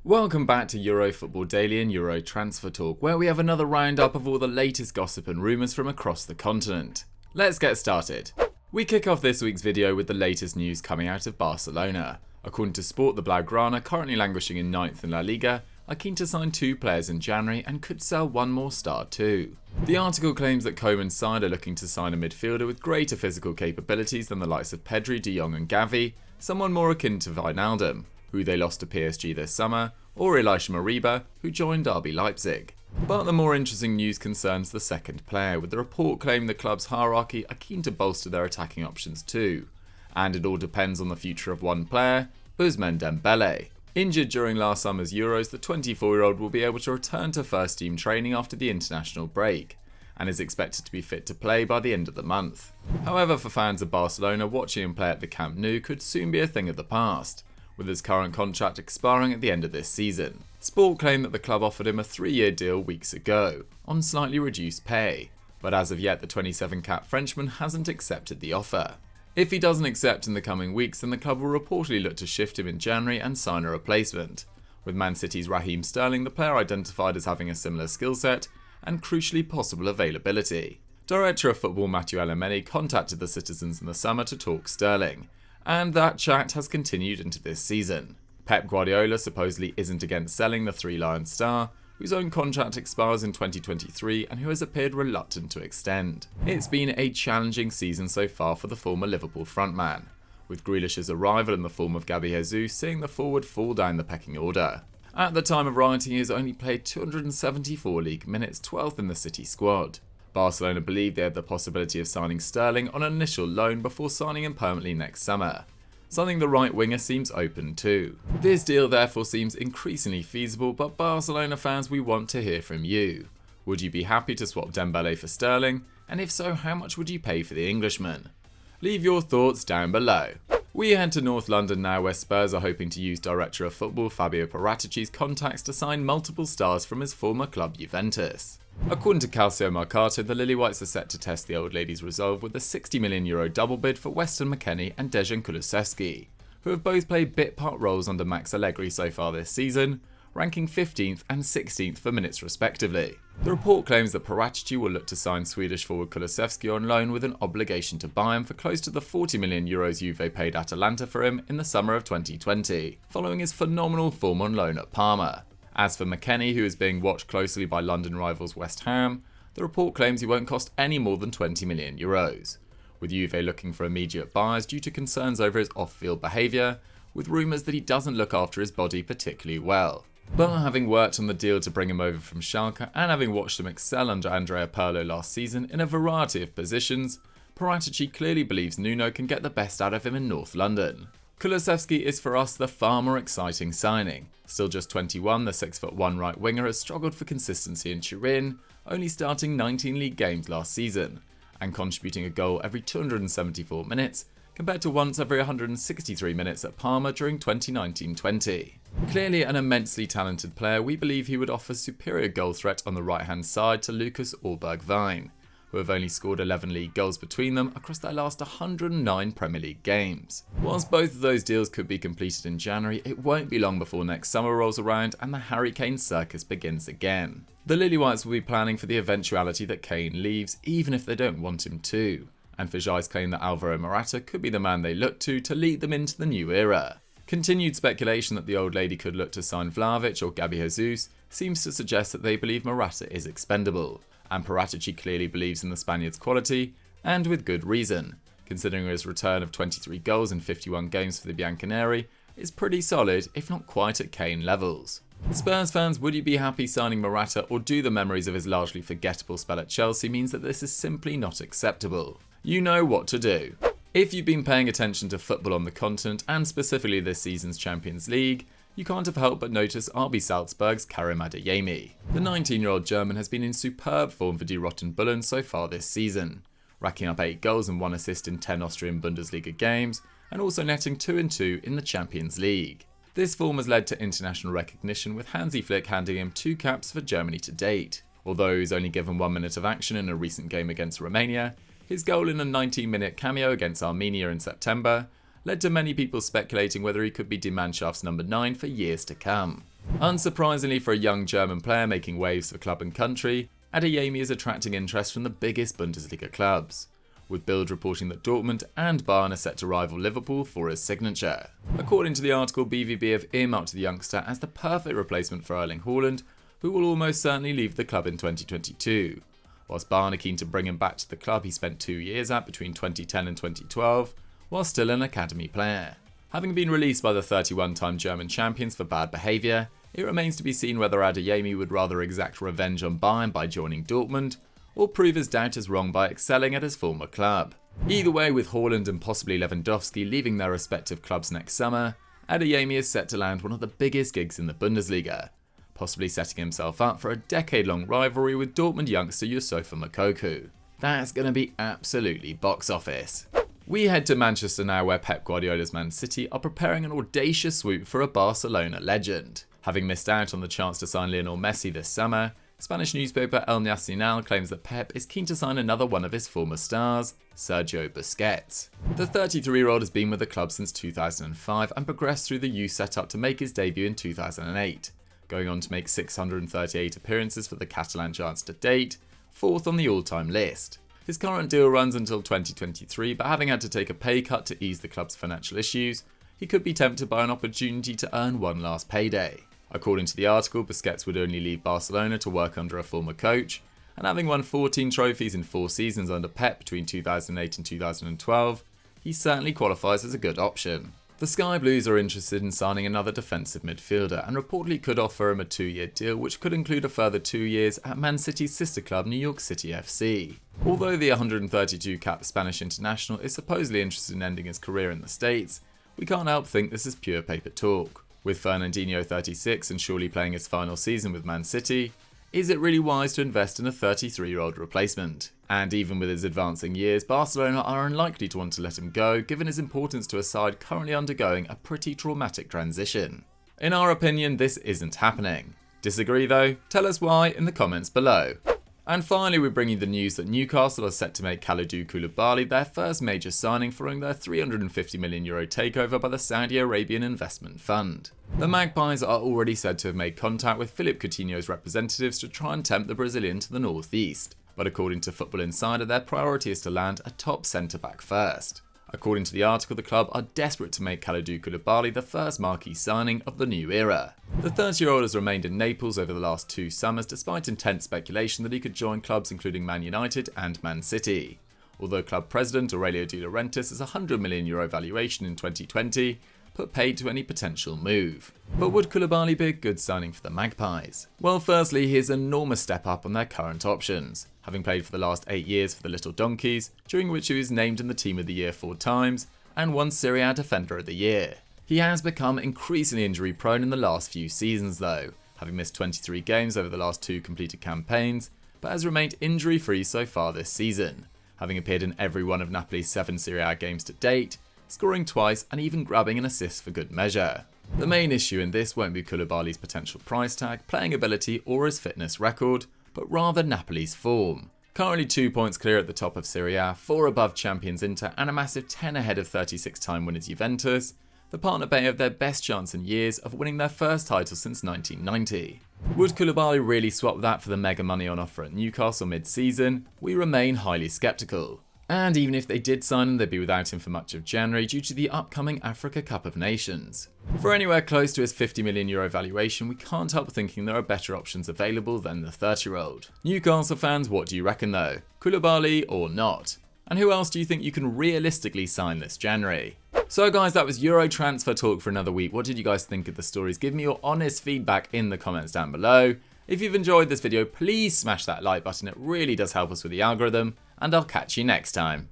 Welcome back to Euro Football Daily and Euro Transfer Talk, where we have another roundup of all the latest gossip and rumours from across the continent. Let's get started. We kick off this week's video with the latest news coming out of Barcelona. According to Sport, the Blaugrana, currently languishing in 9th in La Liga, are keen to sign 2 players in January and could sell 1 more star too. The article claims that Koeman's side are looking to sign a midfielder with greater physical capabilities than the likes of Pedri, De Jong and Gavi, someone more akin to Wijnaldum, who they lost to PSG this summer, or Elisha Moriba, who joined RB Leipzig. But the more interesting news concerns the second player, with the report claiming the club's hierarchy are keen to bolster their attacking options too. And it all depends on the future of one player, Ousmane Dembele. Injured during last summer's Euros, the 24-year-old will be able to return to first team training after the international break, and is expected to be fit to play by the end of the month. However, for fans of Barcelona, watching him play at the Camp Nou could soon be a thing of the past, with his current contract expiring at the end of this season. Sport claimed that the club offered him a 3-year deal weeks ago, on slightly reduced pay, but as of yet the 27-cap Frenchman hasn't accepted the offer. If he doesn't accept in the coming weeks, then the club will reportedly look to shift him in January and sign a replacement, with Man City's Raheem Sterling, the player identified as having a similar skill set and crucially possible availability. Director of Football Mathieu Alemany contacted the Citizens in the summer to talk Sterling, and that chat has continued into this season. Pep Guardiola supposedly isn't against selling the Three Lions star, whose own contract expires in 2023 and who has appeared reluctant to extend. It's been a challenging season so far for the former Liverpool frontman, with Grealish's arrival in the form of Gabby Jesus seeing the forward fall down the pecking order. At the time of writing, he has only played 274 league minutes, 12th in the City squad. Barcelona believe they have the possibility of signing Sterling on an initial loan before signing him permanently next summer, something the right winger seems open to. This deal therefore seems increasingly feasible, but Barcelona fans, we want to hear from you. Would you be happy to swap Dembele for Sterling? And if so, how much would you pay for the Englishman? Leave your thoughts down below. We head to North London now, where Spurs are hoping to use Director of Football Fabio Paratici's contacts to sign multiple stars from his former club Juventus. According to Calcio Mercato, the Lily-Whites are set to test the old lady's resolve with a €60 million double bid for Weston McKennie and Dejan Kulusevski, who have both played bit-part roles under Max Allegri so far this season, ranking 15th and 16th for minutes respectively. The report claims that Paratici will look to sign Swedish forward Kulusevski on loan with an obligation to buy him for close to the €40 million Juve paid Atalanta for him in the summer of 2020, following his phenomenal form on loan at Parma. As for McKennie, who is being watched closely by London rivals West Ham, the report claims he won't cost any more than €20 million, with Juve looking for immediate buyers due to concerns over his off-field behaviour, with rumours that he doesn't look after his body particularly well. But having worked on the deal to bring him over from Schalke and having watched him excel under Andrea Pirlo last season in a variety of positions, Paratici clearly believes Nuno can get the best out of him in North London. Kulusevski is for us the far more exciting signing. Still just 21, the 6'1" right winger has struggled for consistency in Turin, only starting 19 league games last season, and contributing a goal every 274 minutes, compared to once every 163 minutes at Parma during 2019-20. Clearly an immensely talented player, we believe he would offer superior goal threat on the right-hand side to Lucas Orberg-Wijn, who have only scored 11 league goals between them across their last 109 Premier League games. Whilst both of those deals could be completed in January, it won't be long before next summer rolls around and the Harry Kane circus begins again. The Lily-Whites will be planning for the eventuality that Kane leaves, even if they don't want him to, and Fajai's claim that Alvaro Morata could be the man they look to lead them into the new era. Continued speculation that the old lady could look to sign Vlahovic or Gabby Jesus seems to suggest that they believe Morata is expendable, and Paratici clearly believes in the Spaniard's quality, and with good reason, considering his return of 23 goals in 51 games for the Bianconeri is pretty solid, if not quite at Kane levels. Spurs fans, would you be happy signing Morata, or do the memories of his largely forgettable spell at Chelsea means that this is simply not acceptable? You know what to do. If you've been paying attention to football on the continent, and specifically this season's Champions League, you can't have helped but notice RB Salzburg's Karim Adeyemi. The 19-year-old German has been in superb form for Die Roten Bullen so far this season, racking up 8 goals and 1 assist in 10 Austrian Bundesliga games, and also netting 2 and 2 in the Champions League. This form has led to international recognition, with Hansi Flick handing him 2 caps for Germany to date. Although he's only given 1 minute of action in a recent game against Romania, his goal in a 19-minute cameo against Armenia in September led to many people speculating whether he could be Die Mannschafts number 9 for years to come. Unsurprisingly for a young German player making waves for club and country, Adeyemi is attracting interest from the biggest Bundesliga clubs, with Bild reporting that Dortmund and Bayern are set to rival Liverpool for his signature. According to the article, BVB have earmarked the youngster as the perfect replacement for Erling Haaland, who will almost certainly leave the club in 2022. Whilst Bayern are keen to bring him back to the club he spent 2 years at between 2010 and 2012, while still an academy player. Having been released by the 31-time German champions for bad behaviour, it remains to be seen whether Adeyemi would rather exact revenge on Bayern by joining Dortmund, or prove his doubters wrong by excelling at his former club. Either way, with Haaland and possibly Lewandowski leaving their respective clubs next summer, Adeyemi is set to land one of the biggest gigs in the Bundesliga, possibly setting himself up for a decade-long rivalry with Dortmund youngster Youssoufa Moukoko. That's going to be absolutely box office. We head to Manchester now, where Pep Guardiola's Man City are preparing an audacious swoop for a Barcelona legend. Having missed out on the chance to sign Lionel Messi this summer, Spanish newspaper El Nacional claims that Pep is keen to sign another one of his former stars, Sergio Busquets. The 33-year-old has been with the club since 2005 and progressed through the youth setup to make his debut in 2008, going on to make 638 appearances for the Catalan Giants to date, 4th on the all-time list. His current deal runs until 2023, but having had to take a pay cut to ease the club's financial issues, he could be tempted by an opportunity to earn one last payday. According to the article, Busquets would only leave Barcelona to work under a former coach, and having won 14 trophies in 4 seasons under Pep between 2008 and 2012, he certainly qualifies as a good option. The Sky Blues are interested in signing another defensive midfielder and reportedly could offer him a 2-year deal, which could include a further 2 years at Man City's sister club New York City FC. Although the 132-capped Spanish international is supposedly interested in ending his career in the States, we can't help think this is pure paper talk. With Fernandinho 36 and surely playing his final season with Man City, is it really wise to invest in a 33-year-old replacement? And even with his advancing years, Barcelona are unlikely to want to let him go, given his importance to a side currently undergoing a pretty traumatic transition. In our opinion, this isn't happening. Disagree though? Tell us why in the comments below. And finally, we bring you the news that Newcastle are set to make Kalidou Koulibaly their first major signing following their €350 million takeover by the Saudi Arabian investment fund. The Magpies are already said to have made contact with Philippe Coutinho's representatives to try and tempt the Brazilian to the northeast, but according to Football Insider, their priority is to land a top centre-back first. According to the article, the club are desperate to make Kalidou Koulibaly the first marquee signing of the new era. The 30-year-old has remained in Naples over the last 2 summers despite intense speculation that he could join clubs including Man United and Man City. Although club president Aurelio De Laurentiis' €100 million valuation in 2020 put paid to any potential move. But would Koulibaly be a good signing for the Magpies? Well, firstly, he is an enormous step up on their current options, having played for the last 8 years for the Little Donkeys, during which he was named in the Team of the Year 4 times and won Serie A Defender of the Year. He has become increasingly injury prone in the last few seasons though, having missed 23 games over the last 2 completed campaigns, but has remained injury free so far this season, having appeared in every one of Napoli's 7 Serie A games to date, scoring twice and even grabbing an assist for good measure. The main issue in this won't be Koulibaly's potential price tag, playing ability or his fitness record, but rather Napoli's form. Currently 2 points clear at the top of Serie A, 4 above champions Inter and a massive 10 ahead of 36-time winners Juventus, the partner bay have their best chance in years of winning their first title since 1990. Would Koulibaly really swap that for the mega money on offer at Newcastle mid-season? We remain highly sceptical. And even if they did sign him, they'd be without him for much of January due to the upcoming Africa Cup of Nations. For anywhere close to his €50 million valuation, we can't help thinking there are better options available than the 30-year-old. Newcastle fans, what do you reckon though? Koulibaly or not? And who else do you think you can realistically sign this January? So guys, that was Euro transfer talk for another week. What did you guys think of the stories? Give me your honest feedback in the comments down below. If you've enjoyed this video, please smash that like button. It really does help us with the algorithm. And I'll catch you next time.